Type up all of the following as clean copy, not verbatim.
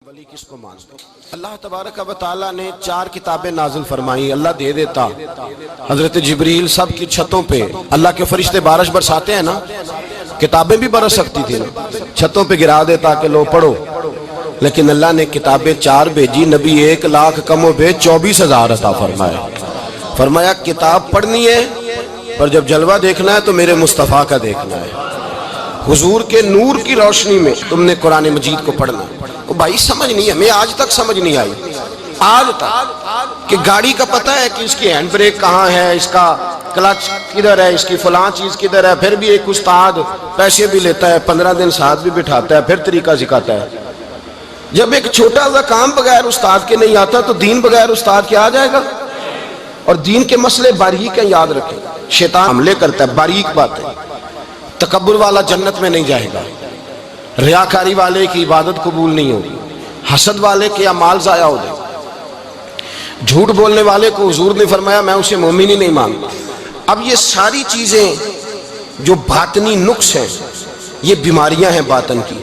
ولی کس کو مانتے؟ اللہ تبارک و تعالیٰ نے 4 کتابیں نازل فرمائی، اللہ دے دیتا۔ حضرت جبریل سب کی چھتوں پہ، اللہ کے فرشتے بارش برساتے ہیں نا، کتابیں بھی برس سکتی تھی نا، چھتوں پہ گرا دیتا کہ لو پڑھو، لیکن اللہ نے کتابیں 4 بھیجی، نبی 1 لاکھ کم و بیش 24,000 عطا فرمایا۔ فرمایا کتاب پڑھنی ہے پر جب جلوہ دیکھنا ہے تو میرے مصطفیٰ کا دیکھنا ہے، حضور کے نور کی روشنی میں تم نے قرآن مجید کو پڑھنا ہے۔ وہ بھائی سمجھ نہیں ہے، ہمیں آج تک سمجھ نہیں آئی، آج تک کہ گاڑی کا پتہ ہے کہ اس کی ہینڈ بریک کہاں ہے، اس کا کلچ کدھر ہے، اس کی فلاں چیز کدھر ہے، پھر بھی ایک استاد پیسے بھی لیتا ہے، 15 دن ساتھ بھی بٹھاتا ہے، پھر طریقہ سکھاتا ہے۔ جب ایک چھوٹا سا کام بغیر استاد کے نہیں آتا تو دین بغیر استاد کے آ جائے گا؟ اور دین کے مسئلے باریک ہیں، یاد رکھیں، شیطان حملے کرتا ہے، باریک بات ہے۔ تکبر والا جنت میں نہیں جائے گا، ریاکاری والے کی عبادت قبول نہیں ہوگی، حسد والے کے اعمال ضائع ہو جائے، جھوٹ بولنے والے کو حضور نے فرمایا میں اسے مومن ہی نہیں مانتا۔ اب یہ ساری چیزیں جو باطنی نقص ہیں، یہ بیماریاں ہیں باطن کی۔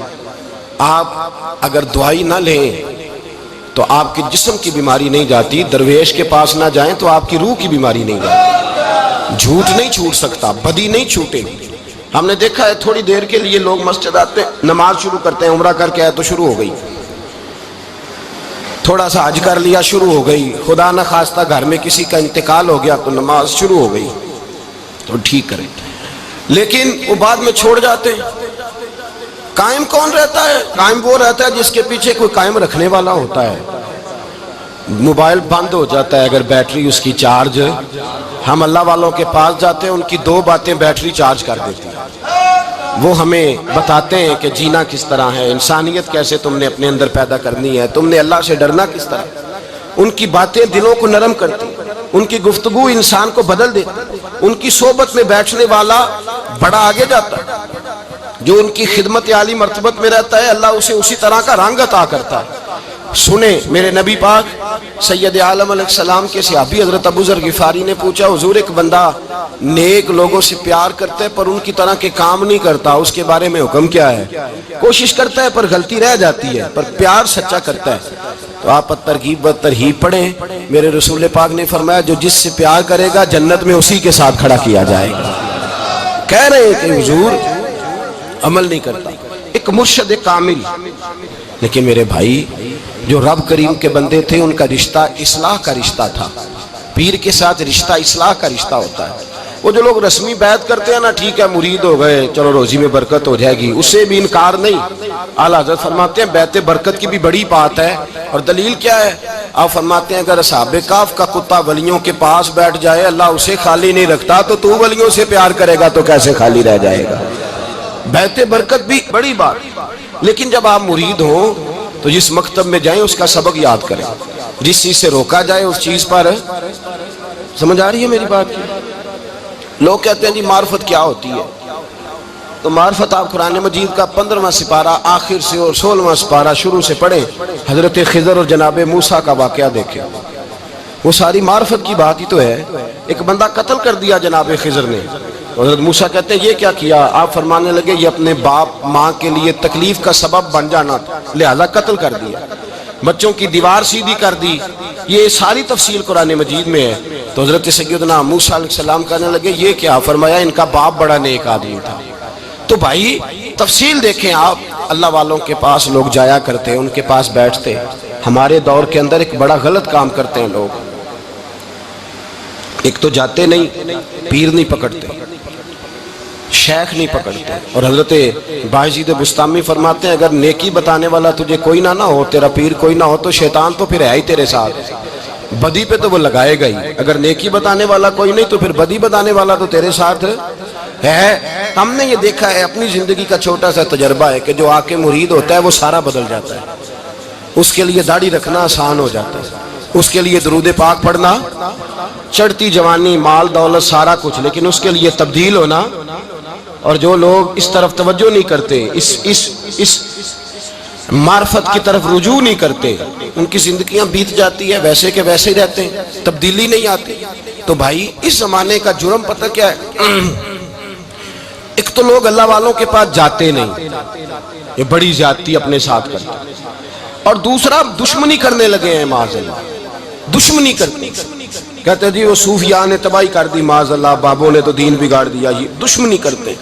آپ اگر دوائی نہ لیں تو آپ کے جسم کی بیماری نہیں جاتی، درویش کے پاس نہ جائیں تو آپ کی روح کی بیماری نہیں جاتی۔ جھوٹ نہیں چھوٹ سکتا، بدی نہیں چھوٹے گی۔ ہم نے دیکھا ہے تھوڑی دیر کے لیے لوگ مسجد آتے ہیں، نماز شروع کرتے ہیں، عمرہ کر کے آئے تو شروع ہو گئی، تھوڑا سا حج کر لیا شروع ہو گئی، خدا نہ خواستہ گھر میں کسی کا انتقال ہو گیا تو نماز شروع ہو گئی، تو ٹھیک کریں، لیکن وہ بعد میں چھوڑ جاتے ہیں۔ قائم کون رہتا ہے؟ قائم وہ رہتا ہے جس کے پیچھے کوئی قائم رکھنے والا ہوتا ہے۔ موبائل بند ہو جاتا ہے اگر بیٹری اس کی چارج، ہم اللہ والوں کے پاس جاتے ہیں، ان کی 2 باتیں بیٹری چارج کر دیتی ہیں، وہ ہمیں بتاتے ہیں کہ جینا کس طرح ہے، انسانیت کیسے تم نے اپنے اندر پیدا کرنی ہے، تم نے اللہ سے ڈرنا کس طرح۔ ان کی باتیں دلوں کو نرم کرتی، ان کی گفتگو انسان کو بدل دیتی، ان کی صحبت میں بیٹھنے والا بڑا آگے جاتا ہے، جو ان کی خدمت عالی مرتبت میں رہتا ہے اللہ اسے اسی طرح کا رنگ عطا کرتا ہے۔ سنیں میرے نبی پاک سید عالم علیہ السلام کے صحابی حضرت ابو ذر غفاری نے پوچھا حضور ایک بندہ نیک لوگوں سے پیار کرتا ہے پر ان کی طرح کے کام نہیں کرتا، اس کے بارے میں حکم کیا ہے؟ کوشش کرتا ہے پر غلطی رہ جاتی ہے، پر پیار سچا کرتا ہے۔ تو آپ ترغیب و ترہیب پڑھیں، میرے رسول پاک نے فرمایا جو جس سے پیار کرے گا جنت میں اسی کے ساتھ کھڑا کیا جائے گا۔ کہہ رہے ہیں کہ حضور عمل نہیں کرتا، ایک مرشد کامل، لیکن میرے بھائی جو رب کریم کے بندے تھے ان کا رشتہ اصلاح کا رشتہ تھا، پیر کے ساتھ رشتہ اصلاح کا رشتہ ہوتا ہے۔ وہ جو لوگ رسمی بیعت کرتے ہیں نا، ٹھیک ہے مرید ہو گئے چلو روزی میں برکت ہو جائے گی، اس سے بھی انکار نہیں۔ اعلیٰ حضرت فرماتے ہیں بیعت برکت کی بھی بڑی بات ہے، اور دلیل کیا ہے؟ آپ فرماتے ہیں اگر اصحاب کہف کا کتا ولیوں کے پاس بیٹھ جائے اللہ اسے خالی نہیں رکھتا، تو ولیوں سے پیار کرے گا تو کیسے خالی رہ جائے گا؟ بیعت برکت بھی بڑی بات، لیکن جب آپ مرید ہوں تو جس مکتب میں جائیں اس کا سبق یاد کریں، جس چیز سے روکا جائے اس چیز پر۔ سمجھ آ رہی ہے میری بات کی؟ لوگ کہتے ہیں جی معرفت کیا ہوتی ہے، تو معرفت آپ قرآن مجید کا 15واں سپارہ آخر سے اور 16واں سپارہ شروع سے پڑھیں، حضرت خضر اور جناب موسیٰ کا واقعہ دیکھیں، وہ ساری معرفت کی بات ہی تو ہے۔ ایک بندہ قتل کر دیا جناب خضر نے، حضرت موسیٰ کہتے ہیں یہ کیا کیا؟ آپ فرمانے لگے یہ اپنے باپ ماں کے لیے تکلیف کا سبب بن جانا لہذا قتل کر دیا، بچوں کی دیوار سیدھی کر دی، یہ ساری تفصیل قرآن مجید میں ہے۔ تو حضرت سیدنا موسیٰ علیہ السلام کہنے لگے یہ کیا؟ فرمایا ان کا باپ بڑا نیک آدمی تھا۔ تو بھائی تفصیل دیکھیں آپ، اللہ والوں کے پاس لوگ جایا کرتے، ان کے پاس بیٹھتے۔ ہمارے دور کے اندر ایک بڑا غلط کام کرتے ہیں لوگ، ایک تو جاتے نہیں، پیر نہیں پکڑتے، شیخ نہیں پکڑتے، اور حضرت باجید بستامی فرماتے ہیں اگر نیکی بتانے والا تجھے کوئی نہ ہو، تیرا پیر کوئی نہ ہو تو شیطان تو پھر ہے ہی تیرے ساتھ، بدی پہ تو وہ لگائے گا ہی۔ اگر نیکی بتانے والا کوئی نہیں تو پھر بدی بتانے والا تو تیرے ساتھ ہے۔ ہم نے یہ دیکھا ہے، اپنی زندگی کا چھوٹا سا تجربہ ہے کہ جو آ کے مرید ہوتا ہے وہ سارا بدل جاتا ہے، اس کے لیے داڑھی رکھنا آسان ہو جاتا ہے، اس کے لیے درود پاک پڑھنا، چڑھتی جوانی مال دولت سارا کچھ، لیکن اس کے لیے تبدیل ہونا۔ اور جو لوگ اس طرف توجہ نہیں کرتے، اس معرفت کی طرف رجوع نہیں کرتے، ان کی زندگیاں بیت جاتی ہے ویسے کہ ویسے ہی رہتے ہیں، تبدیلی نہیں آتی۔ تو بھائی اس زمانے کا جرم پتہ کیا ہے؟ ایک تو لوگ اللہ والوں کے پاس جاتے نہیں، یہ بڑی زیادتی اپنے ساتھ کرتے، اور دوسرا دشمنی کرنے لگے ہیں معاذ اللہ، دشمنی کرتے کہتے جی وہ صوفیاء نے تباہی کر دی معاذ اللہ، بابوں نے تو دین بگاڑ دیا، یہ دشمنی کرتے۔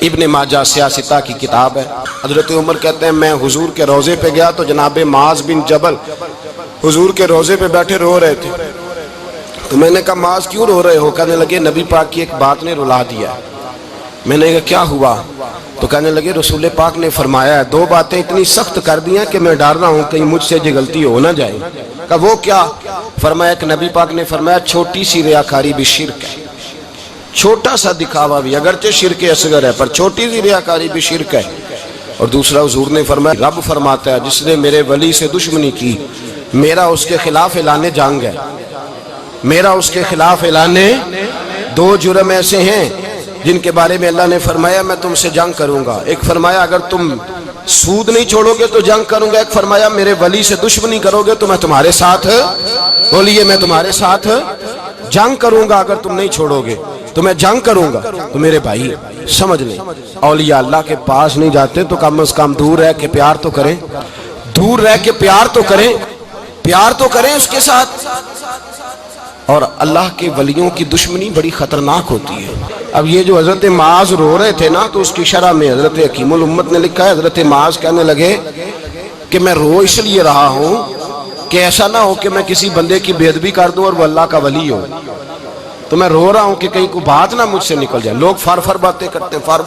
ابن ماجہ سیاستہ کی کتاب ہے، حضرت عمر کہتے ہیں میں حضور کے روضے پہ گیا تو جناب معاذ بن جبل حضور کے روضے پہ بیٹھے رو رہے تھے، تو میں نے کہا معاذ کیوں رو رہے ہو؟ کہنے لگے نبی پاک کی ایک بات نے رلا دیا۔ میں نے کہا کیا ہوا؟ تو کہنے لگے رسول پاک نے فرمایا ہے، دو باتیں اتنی سخت کر دی ہیں کہ میں ڈر رہا ہوں کہیں مجھ سے یہ غلطی ہو نہ جائے۔ کہا وہ کیا؟ فرمایا کہ نبی پاک نے فرمایا چھوٹی سی ریاکاری بھی شرک ہے، چھوٹا سا دکھاوا بھی، اگرچہ شرک اصغر ہے پر چھوٹی سی ریاکاری بھی شرک ہے۔ اور دوسرا حضور نے فرمایا رب فرماتا ہے جس نے میرے ولی سے دشمنی کی میرا اس کے خلاف اعلان جنگ ہے، میرا اس کے خلاف اعلان۔ دو جرم ایسے ہیں جن کے بارے میں اللہ نے فرمایا میں تم سے جنگ کروں گا، ایک فرمایا اگر تم سود نہیں چھوڑو گے تو جنگ کروں گا، ایک فرمایا میرے ولی سے دشمنی کرو گے تو میں تمہارے ساتھ، بولیے میں تمہارے ساتھ جنگ کروں گا، اگر تم نہیں چھوڑو گے تو میں جنگ کروں گا۔ تو میرے بھائی سمجھ لیں اولیاء اللہ کے پاس نہیں جاتے تو کم از کم دور رہ کے پیار تو کریں، دور رہ کے پیار تو کریں، پیار تو کریں اس کے ساتھ۔ اور اللہ کے ولیوں کی دشمنی بڑی خطرناک ہوتی ہے۔ اب یہ جو حضرت معاذ رو رہے تھے نا تو اس کی شرح میں حضرت حکیم الامت نے لکھا ہے حضرت معاذ کہنے لگے کہ میں رو اس لیے رہا ہوں کہ ایسا نہ ہو کہ میں کسی بندے کی بے ادبی کر دوں اور وہ اللہ کا ولی ہو، تو میں رو رہا ہوں کہ کہیں کوئی بات نہ مجھ سے نکل جائے۔ لوگ فار باتیں کرتے ہیں، فار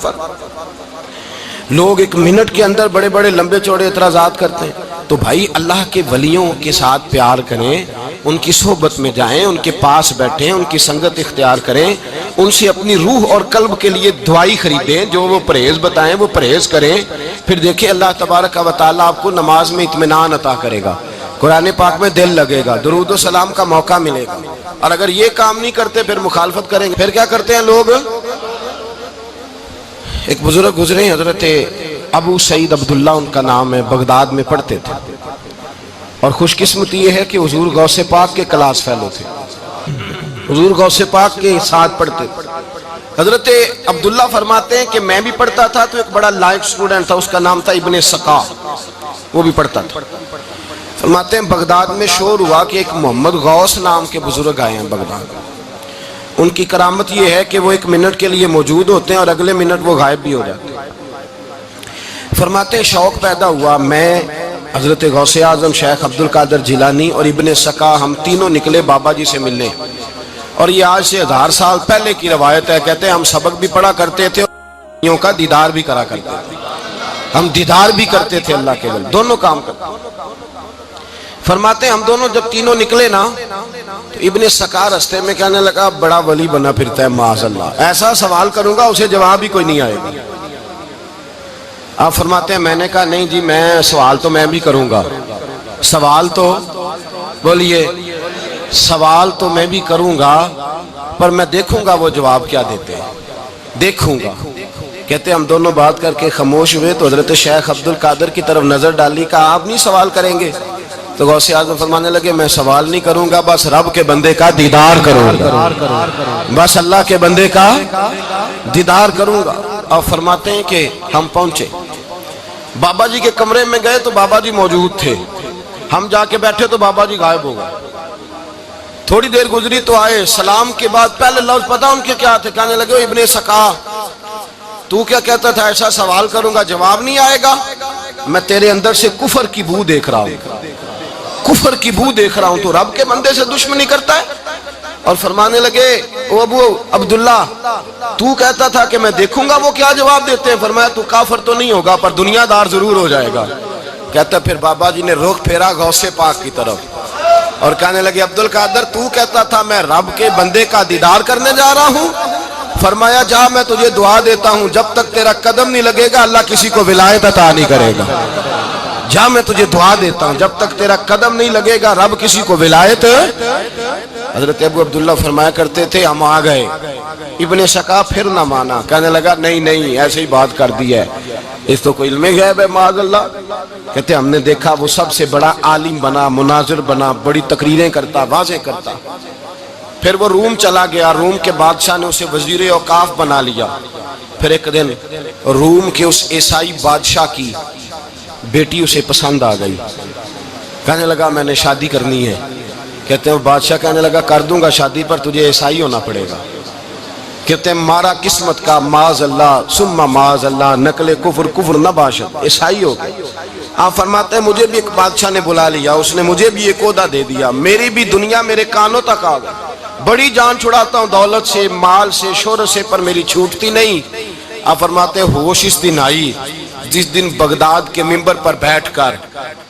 لوگ ایک منٹ کے اندر بڑے بڑے لمبے چوڑے اعتراضات کرتے ہیں۔ تو بھائی اللہ کے ولیوں کے ساتھ پیار کریں، ان کی صحبت میں جائیں، ان کے پاس بیٹھیں، ان کی سنگت اختیار کریں، ان سے اپنی روح اور قلب کے لیے دعائی خریدیں، جو وہ پرہیز بتائیں وہ پرہیز کریں، پھر دیکھیں اللہ تبارک و تعالیٰ آپ کو نماز میں اطمینان عطا کرے گا، قرآن پاک میں دل لگے گا، درود و سلام کا موقع ملے گا۔ اور اگر یہ کام نہیں کرتے پھر مخالفت کریں گے۔ پھر کیا کرتے ہیں لوگ؟ ایک بزرگ گزرے حضرت ابو سعید عبداللہ ان کا نام ہے، بغداد میں پڑھتے تھے، اور خوش قسمتی یہ ہے کہ حضور غوث پاک کے کلاس فیلو تھے، حضور غوث پاک کے ساتھ پڑھتے تھے۔ حضرت عبداللہ فرماتے ہیں کہ میں بھی پڑھتا تھا تو ایک بڑا لائق سٹوڈنٹ تھا، اس کا نام تھا ابن سقا، وہ بھی پڑھتا تھا۔ فرماتے ہیں بغداد میں شور ہوا کہ ایک محمد غوث نام کے بزرگ آئے ہیں بغداد، ان کی کرامت یہ ہے کہ وہ ایک منٹ کے لیے موجود ہوتے ہیں اور اگلے منٹ وہ غائب بھی ہو جاتے ہیں۔ فرماتے ہیں شوق پیدا ہوا، میں حضرت غوث اعظم شیخ عبد القادر جیلانی اور ابن سقا ہم تینوں نکلے بابا جی سے ملنے، اور یہ آج سے 1000 سال پہلے کی روایت ہے۔ کہتے ہیں ہم سبق بھی پڑھا کرتے تھے اور کا دیدار بھی کرا کرتے تھے، ہم دیدار بھی کرتے تھے اللہ کے ولی، دونوں کام کرتے۔ فرماتے ہیں ہم دونوں جب تینوں نکلے نا تو ابن سقا رستے میں کہنے لگا بڑا ولی بنا پھرتا ہے معاذ اللہ، ایسا سوال کروں گا اسے جواب ہی کوئی نہیں آئے گا۔ آپ فرماتے ہیں میں نے کہا نہیں جی میں سوال تو میں بھی کروں گا، سوال تو بولیے سوال تو میں بھی کروں گا، پر میں دیکھوں گا وہ جواب کیا دیتے ہیں، دیکھوں گا۔ کہتے ہیں ہم دونوں بات کر کے خاموش ہوئے تو حضرت شیخ عبد القادر کی طرف نظر ڈالی، کہا آپ نہیں سوال کریں گے؟ تو غوث اعظم فرمانے لگے میں سوال نہیں کروں گا، بس رب کے بندے کا دیدار کروں گا، بس اللہ کے بندے کا دیدار کروں گا۔ اور فرماتے ہیں کہ ہم پہنچے بابا جی کے کمرے میں، گئے تو بابا جی موجود تھے، ہم جا کے بیٹھے تو بابا جی غائب ہو گئے۔ تھوڑی دیر گزری تو آئے، سلام کے بعد پہلے لفظ پتہ ان کے کیا تھے؟ کہنے لگے ابن سقا تو کیا کہتا تھا ایسا سوال کروں گا جواب نہیں آئے گا؟ میں تیرے اندر سے کفر کی بو دیکھ رہا ہوں، کفر کی بو دیکھ رہا ہوں، تو رب کے بندے سے دشمنی کرتا ہے۔ اور فرمانے لگے او ابو عبداللہ تو کہتا تھا کہ میں دیکھوں گا وہ کیا جواب دیتے ہیں۔ فرمایا تو کافر تو نہیں ہوگا پر دنیا دار ضرور ہو جائے گا۔ کہتا پھر بابا جی نے رخ پھیرا غوث پاک کی طرف اور کہنے لگے عبد القادر تو کہتا تھا میں رب کے بندے کا دیدار کرنے جا رہا ہوں، فرمایا جا میں تجھے دعا دیتا ہوں جب تک تیرا قدم نہیں لگے گا اللہ کسی کو ولایت عطا نہیں کرے گا، جا میں تجھے دعا دیتا ہوں جب تک تیرا قدم نہیں لگے گا رب کسی کو ولایت۔ حضرت ابو عبداللہ فرمایا کرتے تھے ہم آ گئے، ابن سقا پھر نہ مانا، کہنے لگا نہیں نہیں ایسے ہی بات کر دی ہے، اس تو کوئی علم غیب ہے معاذ اللہ۔ کہتے ہم نے دیکھا وہ سب سے بڑا عالم بنا، مناظر بنا، بڑی تقریریں کرتا، واضح کرتا۔ پھر وہ روم چلا گیا، روم کے بادشاہ نے اسے وزیر اوقاف بنا لیا۔ پھر ایک دن روم کے اس عیسائی بادشاہ کی بیٹی اسے پسند آ گئی، کہنے لگا میں نے شادی کرنی ہے۔ کہتے ہیں بادشاہ کہنے لگا کر دوں گا شادی، پر تجھے عیسائی ہونا پڑے گا۔ کہتے ہیں مارا قسمت کا معاذ اللہ ثم معاذ اللہ، نقل کفر کفر نہ باشد، عیسائی ہو گئے۔ آپ فرماتے ہیں مجھے بھی ایک بادشاہ نے بلا لیا، اس نے مجھے بھی ایک عہدہ دے دیا، میری بھی دنیا میرے کانوں تک آ گئی، بڑی جان چھڑاتا ہوں دولت سے، مال سے، شہرت سے، پر میری چھوٹتی نہیں۔ آپ فرماتے ہیں ہوش اس دن آئی جس دن بغداد کے منبر پر بیٹھ کر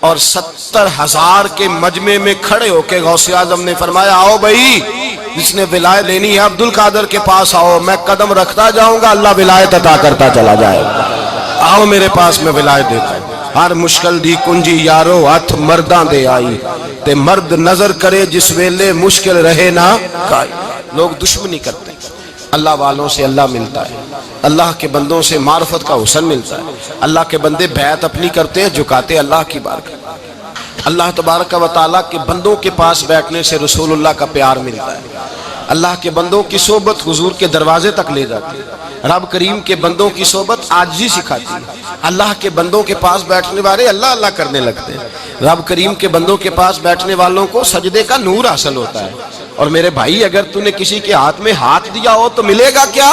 اور 70,000 کے مجمع میں کھڑے ہو کے غوث اعظم نے فرمایا آؤ بھائی، جس نے ولایت لینی ہے عبد القادر کے پاس آؤ، میں قدم رکھتا جاؤں گا، اللہ ولایت عطا کرتا چلا جائے گا، آؤ میرے پاس میں ولایت دیتا ہوں۔ ہر مشکل دی کنجی یارو ہاتھ مرداں دے آئی، تے مرد نظر کرے جس ویلے مشکل رہے نہ کائی۔ لوگ دشمنی کرتے ہیں، اللہ والوں سے اللہ ملتا ہے، اللہ کے بندوں سے معرفت کا حسن ملتا ہے، اللہ کے بندے بیعت اپنی کرتے ہیں، جھکاتے اللہ کی بارگاہ۔ اللہ تبارک و تعالیٰ کے بندوں کے پاس بیٹھنے سے رسول اللہ کا پیار ملتا ہے، اللہ کے بندوں کی صحبت حضور کے دروازے تک لے جاتی ہے، رب کریم کے بندوں کی صحبت عاجزی سکھاتی ہے، اللہ کے بندوں کے پاس بیٹھنے والے اللہ اللہ کرنے لگتے ہیں، رب کریم کے بندوں کے پاس بیٹھنے والوں کو سجدے کا نور حاصل ہوتا ہے۔ اور میرے بھائی اگر تو نے کسی کے ہاتھ میں ہاتھ دیا ہو تو ملے گا کیا؟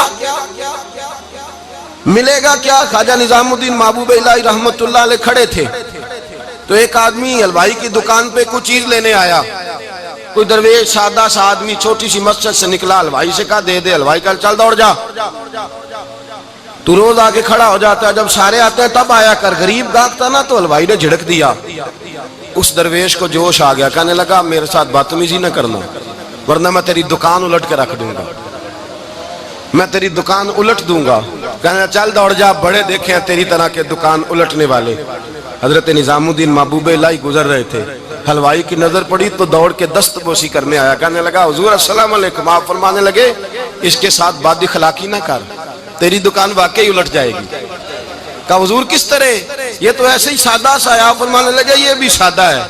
ملے گا کیا؟ خواجہ نظام الدین محبوب الہی رحمت اللہ علیہ کھڑے تھے تو ایک آدمی حلوائی کی دکان پہ کچھ چیز لینے آیا، کوئی درویش سادہ سا آدمی چھوٹی سی مسجد سے نکلا، حلوائی سے کہا دے دے، حلوائی کہا چل دوڑ جا، تو روز آگے کھڑا ہو جاتا ہے، جب سارے آتے ہیں تب آیا کر، غریب گاہک تھا نا تو حلوائی نے جھڑک دیا۔ اس درویش کو جوش آ گیا، کہنے لگا میرے ساتھ بدتمیزی نہ کرنا ورنہ میں تیری دکان الٹ کے رکھ دوں گا، میں تیری دکان الٹ دوں گا۔ کہنے چل دوڑ جا، بڑے دیکھے ہیں تیری طرح کے دکان الٹنے والے۔ حضرت نظام الدین محبوب الہی گزر رہے تھے، حلوائی کی نظر پڑی تو دوڑ کے دست بوسی کرنے آیا، کہنے لگا حضور السلام علیکم۔ آپ فرمانے لگے اس کے ساتھ بد اخلاقی نہ کر، تیری دکان واقعی الٹ جائے گی۔ کہا حضور کس طرح؟ یہ تو ایسے ہی سادہ سا ہے۔ آپ فرمانے لگے یہ بھی سادہ ہے،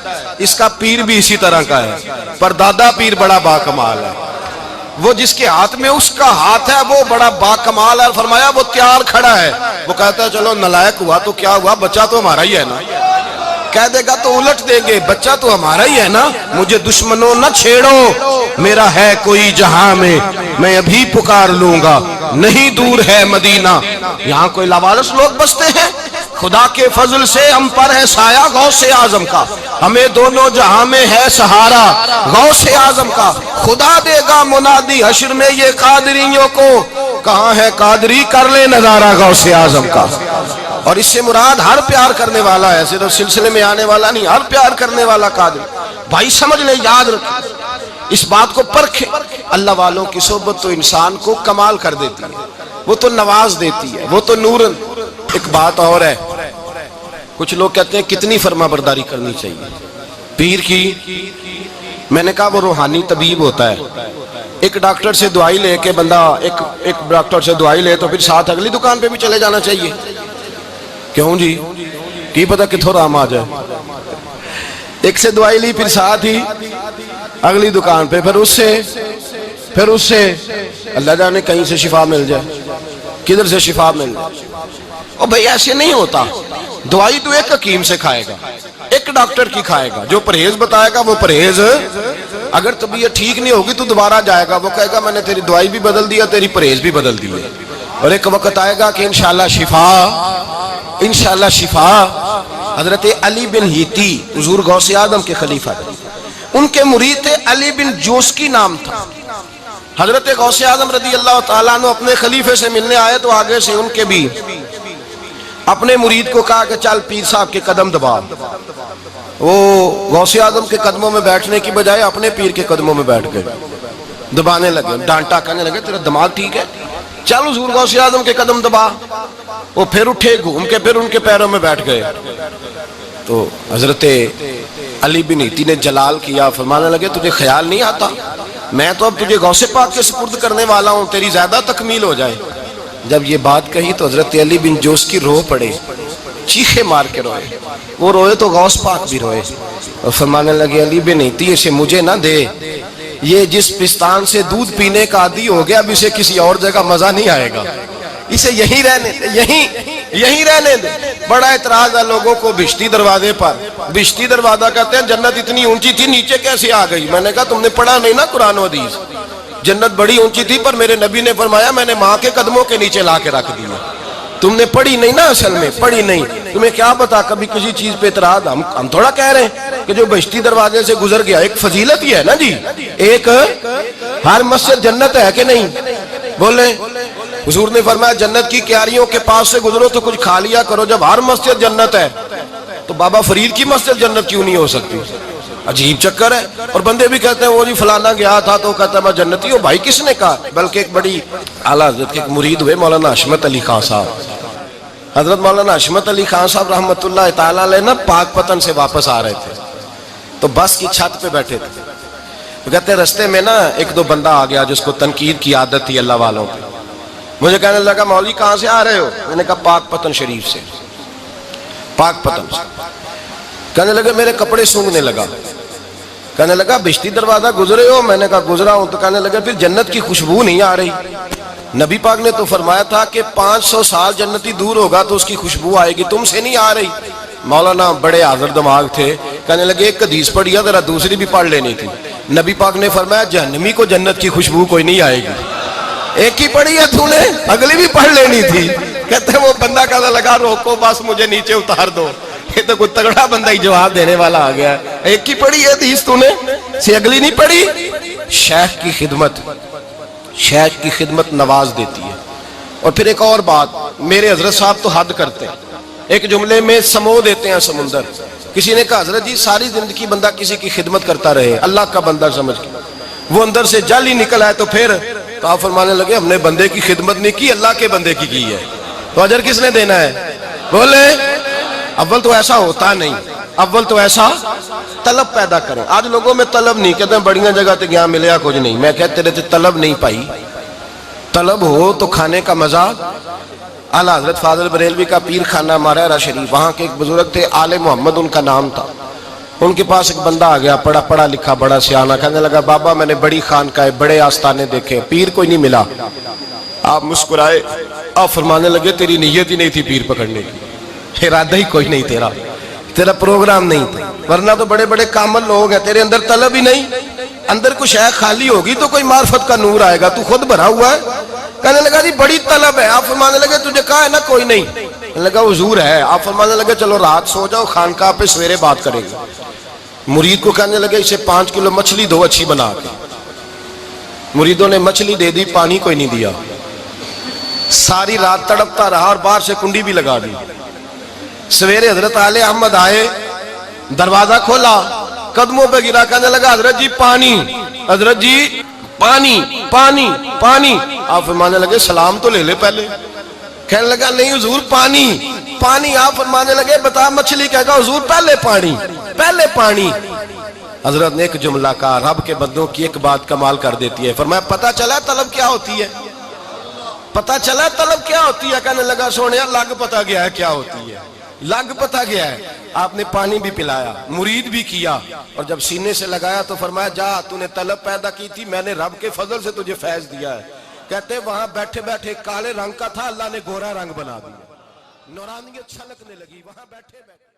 اس کا پیر بھی اسی طرح کا ہے، پر دادا پیر بڑا باکمال ہے، وہ جس کے ہاتھ میں اس کا ہاتھ ہے وہ بڑا باکمال ہے۔ فرمایا وہ تیار کھڑا ہے، وہ کہتا ہے چلو نالائق ہوا تو کیا ہوا، بچہ تو ہمارا ہی ہے نا، کہہ دے گا تو الٹ دیں گے، بچہ تو ہمارا ہی ہے نا، مجھے دشمنوں نہ چھیڑو، میرا ہے کوئی جہاں میں ابھی پکار لوں گا، نہیں دور ہے مدینہ۔ یہاں کوئی لاوارث لوگ بستے ہیں، خدا کے فضل سے ہم پر ہے سایہ غوث اعظم کا، ہمیں دونوں جہاں میں ہے سہارا غوث اعظم کا، خدا دے گا منادی حشر میں یہ قادریوں کو، کہاں ہے قادری کر لے نظارہ غوث اعظم کا۔ اور اس سے مراد ہر پیار کرنے والا ہے، صرف سلسلے میں آنے والا نہیں، ہر پیار کرنے والا قادر۔ بھائی سمجھ لیں، یاد رکھیں، اس بات کو پرکھیں، اللہ والوں کی صحبت تو انسان کو کمال کر دیتی ہے، وہ تو نواز دیتی ہے، وہ تو نورن۔ ایک بات اور ہے، کچھ لوگ کہتے ہیں کتنی فرما برداری کرنی چاہیے پیر کی؟ میں نے کہا وہ روحانی طبیب ہوتا ہے، ایک ڈاکٹر سے دوائی لے کے بندہ ایک ڈاکٹر سے دوائی لے تو پھر ساتھ اگلی دکان پہ بھی چلے جانا چاہیے، کیوں جی؟ کی پتہ کتھوں رام آ جائے، ایک سے دوائی لی پھر ساتھ ہی اگلی دکان پہ، پھر اس سے اللہ جانے کہیں سے شفا مل جائے، کدھر سے شفا مل جائے۔ اور بھئی ایسے نہیں ہوتا، دوائی تو ایک حکیم سے کھائے گا، ایک ڈاکٹر کی کھائے گا، جو پرہیز بتائے گا وہ پرہیز، اگر طبیعت ٹھیک نہیں ہوگی تو دوبارہ جائے گا، وہ کہے گا میں نے تیری دوائی بھی بدل دیا، تیری پرہیز بھی بدل دی، اور ایک وقت آئے گا کہ انشاءاللہ شفا۔ حضرت علی بن ہیتی حضور غوث اعظم کے خلیفہ تھے، ان کے مرید تھے علی بن جوسکی نام تھا۔ حضرت غوث اعظم رضی اللہ تعالیٰ عنہ اپنے خلیفے سے ملنے آئے تو آگے سے ان کے بھی اپنے مرید کو کہا کہ چل پیر صاحب کے قدم دبا۔ وہ غوث اعظم کے قدموں میں بیٹھنے کی بجائے اپنے پیر کے قدموں میں بیٹھ گئے، دبانے لگے، ڈانٹا، کہنے لگے تیرا دماغ ٹھیک ہے، چل حضور غوث اعظم کے قدم دبا۔ وہ پھر اٹھے، گھوم کے پھر ان کے پیروں میں بیٹھ گئے۔ تو حضرت علی بن ہیتی نے جلال کیا، فرمانے لگے تجھے خیال نہیں آتا میں تو اب تجھے غوث پاک کے سپرد کرنے والا ہوں، تیری زیادہ تکمیل ہو جائے۔ جب یہ بات کہی تو حضرت علی بن جوسکی رو پڑے، چیخے مار کے روئے، وہ روئے تو غوث پاک بھی روئے، اور فرمانے لگے علی بن ہیتی اسے مجھے نہ دے، یہ جس پستان سے دودھ پینے کا عادی ہو گیا اب اسے کسی اور جگہ مزہ نہیں آئے گا، اسے یہیں رہنے دے، یہیں رہنے دے۔ بڑا اعتراض ہے لوگوں کو بہشتی دروازے پر۔ بہشتی دروازہ کہتے ہیں جنت اتنی اونچی تھی نیچے کیسے آ گئی؟ میں نے کہا تم نے پڑھا نہیں نا قرآن و حدیث۔ جنت بڑی اونچی تھی پر میرے نبی نے فرمایا میں نے ماں کے قدموں کے نیچے لا کے رکھ دیا۔ تم نے پڑھی نہیں نا، اصل میں پڑھی نہیں، تمہیں کیا پتا کبھی کسی چیز پہ اعتراض۔ ہم تھوڑا کہہ رہے ہیں کہ جو بہشتی دروازے سے گزر گیا، ایک فضیلت ہی ہے نا جی، ایک ہر مسجد جنت ہے کہ نہیں؟ بولے حضور نے فرمایا جنت کی کیاریوں کے پاس سے گزرو تو کچھ کھا لیا کرو۔ جب ہر مسجد جنت ہے تو بابا فرید کی مسجد جنت کیوں نہیں ہو سکتی؟ عجیب چکر ہے۔ اور بندے بھی کہتے ہیں وہ جی فلانا گیا تھا تو کہتا ہے میں جنتی ہوں۔ بھائی کس نے کہا؟ بلکہ ایک بڑی اعلیٰ حضرت کے ایک مرید ہوئے مولانا حشمت علی خان صاحب، حضرت مولانا حشمت علی خان صاحب رحمۃ اللہ تعالیٰ علیہ نا پاک پتن سے واپس آ رہے تھے تو بس کی چھت پہ بیٹھے تھے، تو کہتے ہیں رستے میں نا ایک دو بندہ آ گیا جس کو تنقید کی عادت تھی اللہ والوں پہ۔ مجھے کہنے لگا مولوی کہاں سے آ رہے ہو؟ میں نے کہا پاک پتن شریف سے، پاک پتن سے۔ کہنے لگا میرے کپڑے سونگنے لگا۔ کہنے لگا بہشتی دروازہ گزرے ہو؟ میں نے کہا گزرا ہوں۔ تو کہنے لگا پھر جنت کی خوشبو نہیں آ رہی؟ نبی پاک نے تو فرمایا تھا کہ 500 سال جنتی دور ہوگا تو اس کی خوشبو آئے گی، تم سے نہیں آ رہی۔ مولانا بڑے حاضر دماغ تھے، کہنے لگے ایک حدیث پڑھی ہے ذرا دوسری بھی پڑھ لینی تھی۔ نبی پاک نے فرمایا جہنمی کو جنت کی خوشبو کوئی نہیں آئے گی، ایک ہی پڑھی ہے تو نے، اگلی بھی پڑھ لینی تھی۔ کہتے ہیں وہ بندہ کہنے لگا روکو بس مجھے نیچے اتار دو۔ یہ تو کوئی تگڑا بندہ ہی جواب دینے والا آ گیا ہے، ایک ہی پڑھی ہے حدیث تو نے، سے اگلی نہیں پڑھی۔ شیخ کی خدمت، شیخ کی خدمت نواز دیتی ہے۔ اور پھر ایک اور بات، میرے حضرت صاحب تو حد کرتے ہیں، ایک جملے میں سمو دیتے ہیں سمندر۔ کسی نے کہا حضرت جی ساری زندگی بندہ کسی کی خدمت کرتا رہے اللہ کا بندہ سمجھ کے، وہ اندر سے جل ہی نکل آئے تو پھر تو آپ فرمانے لگے ہم نے بندے کی خدمت نہیں کی، اللہ کے بندے کی ہے، تو اجر کس نے دینا ہے؟ بولے اول تو ایسا ہوتا نہیں، اول تو ایسا طلب پیدا کریں۔ آج لوگوں میں طلب نہیں، کہتے ہیں بڑیاں جگہ تے گیا ملیا کچھ نہیں۔ میں کہتے تیرے تے طلب نہیں پائی، طلب ہو تو کھانے کا مزہ۔ اعلیٰ حضرت فاضل بریلوی کا پیر خانہ مارہرہ شریف، وہاں کے ایک بزرگ تھے آل محمد ان کا نام تھا۔ ان کے پاس ایک بندہ آ گیا پڑھا لکھا بڑا سیانہ، کہنے لگا بابا میں نے بڑی خانقاہیں بڑے آستانے دیکھے، پیر کوئی نہیں ملا۔ آپ مسکرائے، آپ فرمانے لگے تیری نیت ہی نہیں تھی پیر پکڑنے کی، ارادہ ہی کوئی نہیں تیرا پروگرام نہیں تھا، ورنہ تو بڑے بڑے کامل لوگ ہیں، تیرے اندر طلب ہی نہیں۔ اندر کچھ شے خالی ہوگی تو کوئی معرفت کا نور آئے گا، تو خود بھرا ہوا ہے۔ کہنے لگا جی بڑی طلب ہے۔ آپ فرمانے لگے تجھے کہا ہے نا کوئی نہیں؟ کہنے لگا حضور ہے۔ آپ فرمانے لگے چلو رات سو جاؤ، خانقاہ پہ سویرے بات کرے گا۔ مرید کو کہنے لگے اسے 5 کلو مچھلی دو اچھی بنا کے۔ مریدوں نے مچھلی دے دی، پانی کوئی نہیں دیا، ساری رات تڑپتا رہا اور باہر سے کنڈی بھی لگا دی۔ سویرے حضرت آل احمد آئے، دروازہ کھولا، قدموں پہ گرا، کہنے لگا حضرت جی پانی، حضرت جی پانی پانی پانی۔ آپ فرمانے لگے سلام تو لے لے پہلے۔ کہنے لگا نہیں حضور پانی پانی۔ آپ فرمانے لگے بتا مچھلی کہے گا حضور پہلے پانی پہلے پانی۔ حضرت نے ایک جملہ کہا، رب کے بندوں کی ایک بات کمال کر دیتی ہے۔ فرمایا پتہ چلا طلب کیا ہوتی ہے؟ پتہ چلا طلب کیا ہوتی ہے؟ کہنے لگا سونے لگ پتہ گیا ہے کیا ہوتی ہے، لگ پتہ گیا ہے۔ آپ نے پانی بھی پلایا، مرید بھی کیا، اور جب سینے سے لگایا تو فرمایا جا تو نے طلب پیدا کی تھی، میں نے رب کے فضل سے تجھے فیض دیا ہے۔ کہتے وہاں بیٹھے بیٹھے کالے رنگ کا تھا، اللہ نے گورا رنگ بنا دیا، نورانیت چھلکنے لگی وہاں بیٹھے بیٹھے۔